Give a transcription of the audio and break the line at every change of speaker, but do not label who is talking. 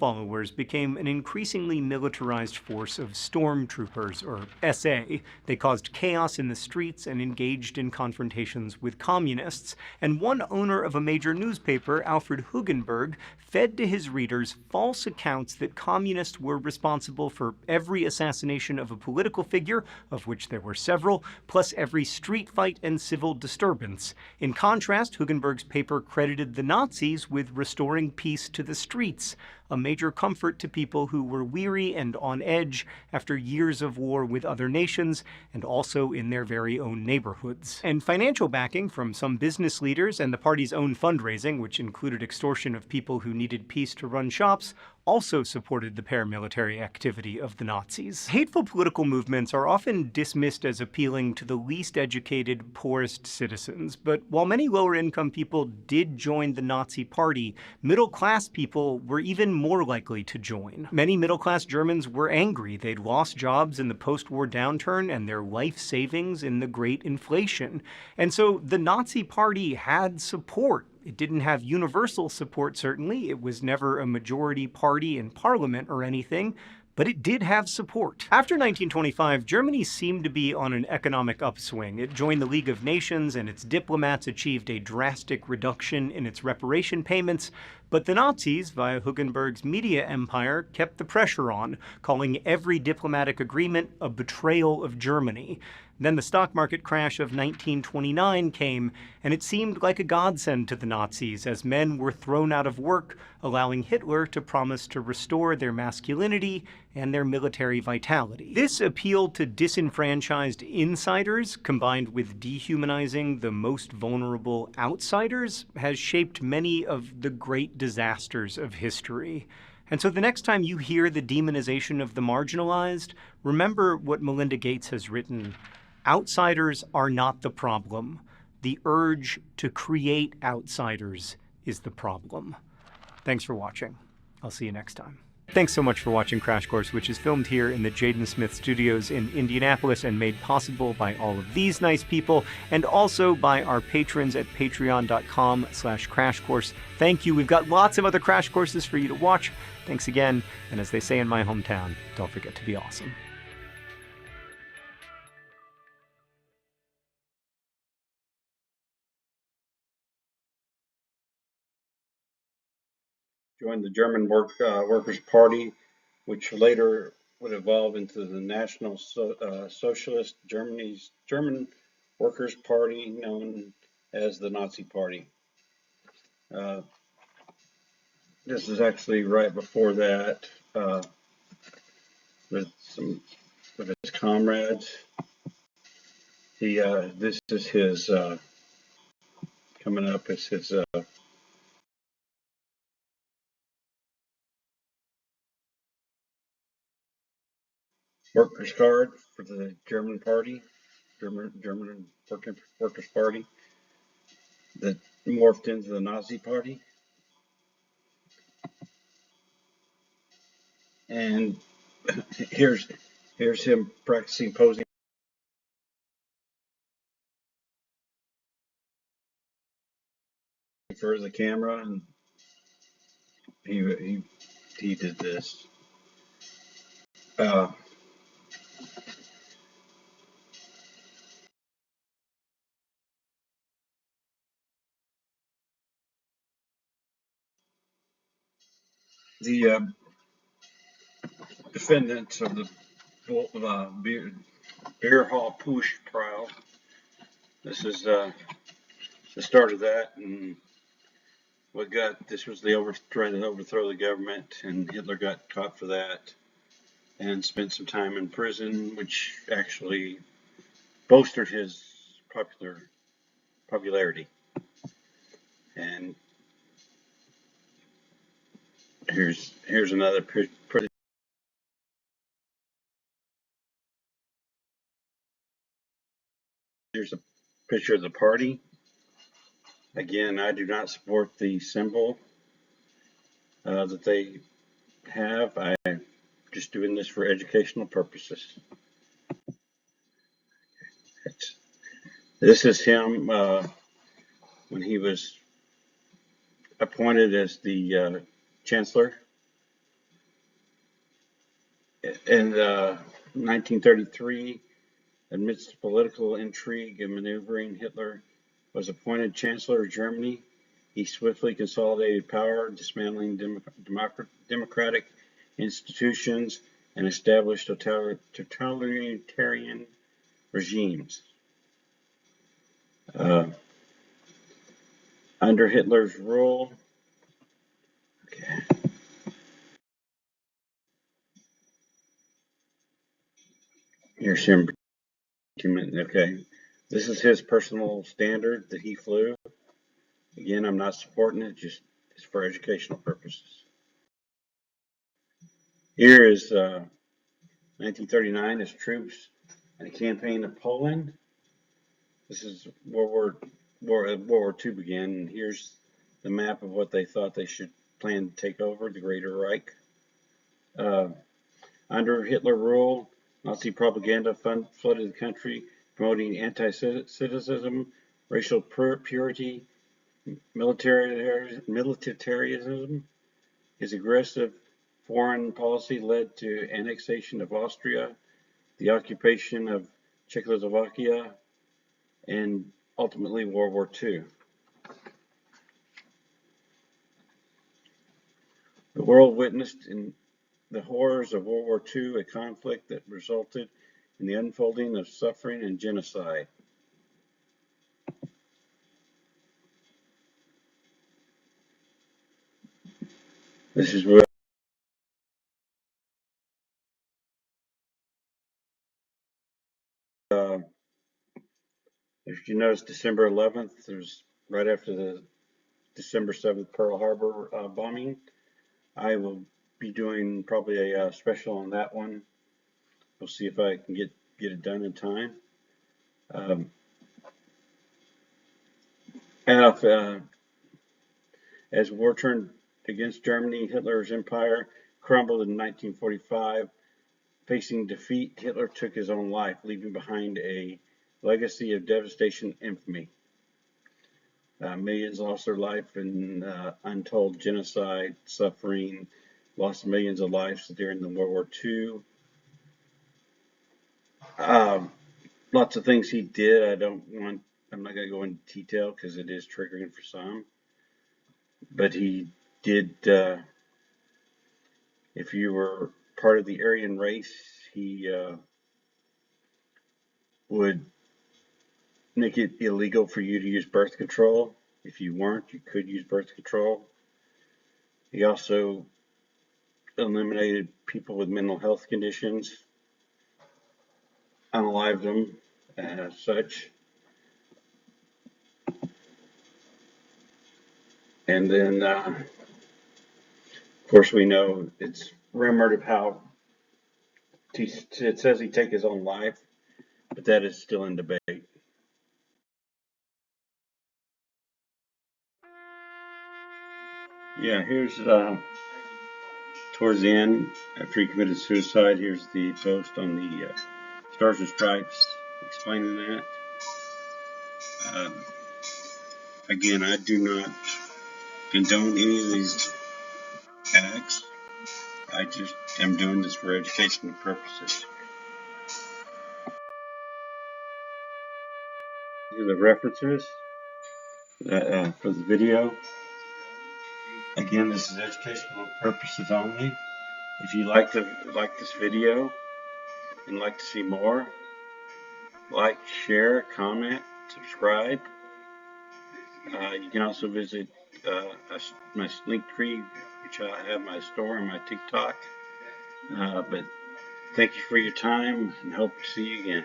followers became an increasingly militarized force of stormtroopers, or SA. They caused chaos in the streets and engaged in confrontations with communists, and one owner of a major newspaper, Alfred Hugenberg, fed to his readers false accounts that communists were responsible for every assassination of a political figure, of which there were several, plus every street fight and civil disturbance. In contrast, Hugenberg's paper credited the Nazis with restoring peace to the streets, a major comfort to people who were weary and on edge after years of war with other nations, and also in their very own neighborhoods. And financial backing from some business leaders and the party's own fundraising, which included extortion of people who needed peace to run shops, also supported the paramilitary activity of the Nazis. Hateful political movements are often dismissed as appealing to the least educated, poorest citizens, but while many lower-income people did join the Nazi Party, middle-class people were even more likely to join. Many middle-class Germans were angry. They'd lost jobs in the post-war downturn and their life savings in the Great Inflation. And so the Nazi Party had support. It didn't have universal support, certainly. It was never a majority party in parliament or anything, but it did have support. After 1925, Germany seemed to be on an economic upswing. It joined the League of Nations, and its diplomats achieved a drastic reduction in its reparation payments, but the Nazis, via Hugenberg's media empire, kept the pressure on, calling every diplomatic agreement a betrayal of Germany. Then the stock market crash of 1929 came, and it seemed like a godsend to the Nazis as men were thrown out of work, allowing Hitler to promise to restore their masculinity and their military vitality. This appeal to disenfranchised insiders, combined with dehumanizing the most vulnerable outsiders, has shaped many of the great disasters of history. And so the next time you hear the demonization of the marginalized, remember what Melinda Gates has written: outsiders are not the problem. The urge to create outsiders is the problem. Thanks for watching. I'll see you next time. Thanks so much for watching Crash Course, which is filmed here in the Jaden Smith Studios in Indianapolis and made possible by all of these nice people, and also by our patrons at patreon.com/crashcourse. Thank you. We've got lots of other Crash Courses for you to watch. Thanks again, and as they say in my hometown, don't forget to be awesome.
Joined the German Workers' Party, which later would evolve into the National Socialist German Workers' Party, known as the Nazi Party. This is actually right before that, with some of his comrades. This is his coming up as his workers' card for the German Party, German Workers' Party, that morphed into the Nazi Party. And here's him practicing posing for the camera, and he did this. The defendants of the beer hall push trial. This is the start of that, and this was trying to overthrow the government, and Hitler got caught for that and spent some time in prison, which actually bolstered his popularity. And here's another pretty. Here's a picture of the party. Again, I do not support the symbol that they have. I'm just doing this for educational purposes. This is him when he was appointed as the chancellor In 1933, amidst political intrigue and maneuvering, Hitler was appointed Chancellor of Germany. He swiftly consolidated power, dismantling democratic institutions, and established totalitarian regimes. Uh, Under Hitler's rule, okay, here's him. Okay, this is his personal standard that he flew. Again, I'm not supporting it, just it's for educational purposes. Here is 1939 as troops in a campaign in Poland. This is World War II began, and here's the map of what they thought they should plan to take over, the Greater Reich. Under Hitler rule, Nazi propaganda flooded the country, promoting anti-Semitism, racial purity, militarism. His aggressive foreign policy led to annexation of Austria, the occupation of Czechoslovakia, and ultimately World War II. The world witnessed in the horrors of World War II a conflict that resulted in the unfolding of suffering and genocide. This is where if you notice December 11th, there's right after the December 7th Pearl Harbor bombing. I will be doing probably a special on that one. We'll see if I can get it done in time. Adolf, as war turned against Germany, Hitler's empire crumbled in 1945. Facing defeat, Hitler took his own life, leaving behind a legacy of devastation and infamy. Millions lost their life in untold genocide, suffering, lost millions of lives during the World War II. Lots of things he did. I'm not going to go into detail because it is triggering for some. But he did, if you were part of the Aryan race, he would make it illegal for you to use birth control. If you weren't, you could use birth control. He also eliminated people with mental health conditions, unalived them as such. And then, of course, we know it's rumored of how it says he'd take his own life, but that is still in debate. Yeah, here's towards the end, after he committed suicide, here's the post on the Stars and Stripes explaining that. Again, I do not condone any of these acts. I just am doing this for educational purposes. These are the references for the video. Again, this is educational purposes only. If you like this video and like to see more, like, share, comment, subscribe. You can also visit my Linktree, which I have my store and my TikTok. But thank you for your time and hope to see you again.